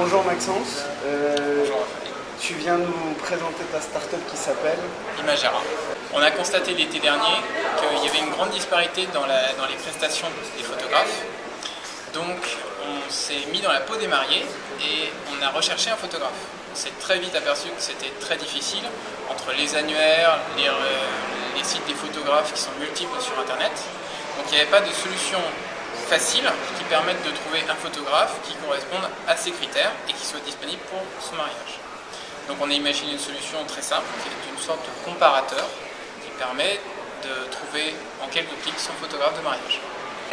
bonjour Maxence. Bonjour. Tu viens nous présenter ta start-up qui s'appelle Imagera. On a constaté l'été dernier qu'il y avait une grande disparité dans les prestations des photographes. Donc on s'est mis dans la peau des mariés et on a recherché un photographe. On s'est très vite aperçu que c'était très difficile entre les annuaires, les sites des photographes qui sont multiples sur internet. Donc il n'y avait pas de solution facile qui permette de trouver un photographe qui corresponde à ces critères et qui soit disponible pour son mariage. Donc on a imaginé une solution très simple qui est une sorte de comparateur qui permet de trouver en quelques clics son photographe de mariage.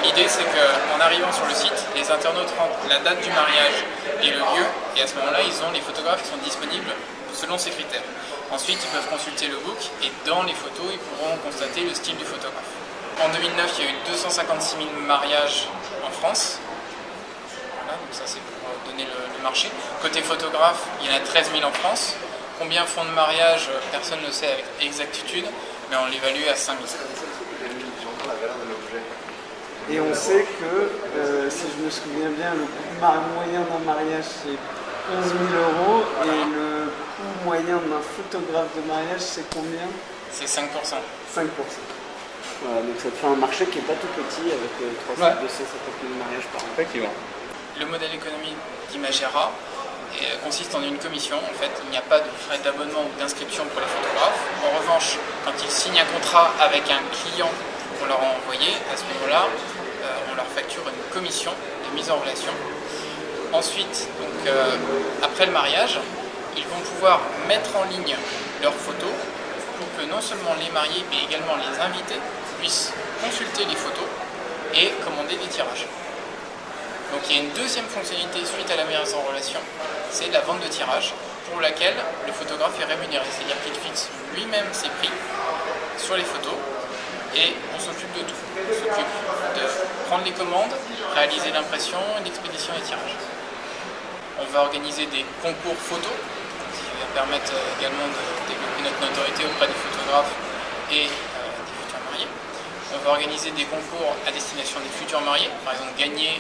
L'idée c'est qu'en arrivant sur le site, les internautes rentrent la date du mariage et le lieu, et à ce moment-là ils ont les photographes qui sont disponibles selon ces critères. Ensuite ils peuvent consulter le book et dans les photos ils pourront constater le style du photographe. En 2009 il y a eu 256 000 mariages en France. Voilà, donc ça c'est pour donner le marché. Côté photographe, il y en a 13 000 en France. Combien font de mariage, personne ne le sait avec exactitude, mais on l'évalue à 5 000. et on sait que, si je me souviens bien, le coût moyen d'un mariage c'est 11 000 € et le coût moyen d'un photographe de mariage c'est combien? C'est 5%. 5%. Voilà, donc ça te fait un marché qui n'est pas tout petit avec 250 000 mariages par an. Effectivement. Le modèle économique d'Imagera consiste en une commission. En fait, il n'y a pas de frais d'abonnement ou d'inscription pour les photographes. En revanche, quand ils signent un contrat avec un client qu'on leur a envoyé, à ce moment-là, on leur facture une commission de mise en relation. Ensuite, donc, après le mariage, ils vont pouvoir mettre en ligne leurs photos pour que non seulement les mariés, mais également les invités puissent consulter les photos et commander des tirages. Donc il y a une deuxième fonctionnalité suite à la mise en relation, c'est la vente de tirage pour laquelle le photographe est rémunéré. C'est-à-dire qu'il fixe lui-même ses prix sur les photos et on s'occupe de tout. On s'occupe de prendre les commandes, réaliser l'impression et l'expédition des tirages. On va organiser des concours photos qui va permettre également de développer notre notoriété auprès des photographes et des futurs mariés. On va organiser des concours à destination des futurs mariés, par exemple gagner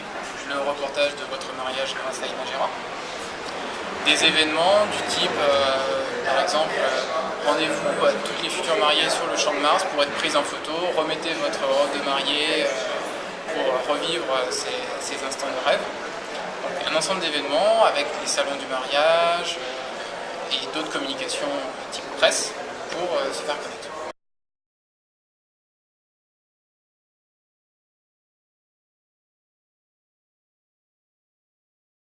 le reportage de votre mariage grâce à Imagera. Des événements du type, par exemple, rendez-vous à toutes les futurs mariés sur le Champ de Mars pour être prise en photo, remettez votre robe de mariée pour revivre ces instants de rêve. Donc, un ensemble d'événements avec les salons du mariage et d'autres communications type presse pour se faire connaître.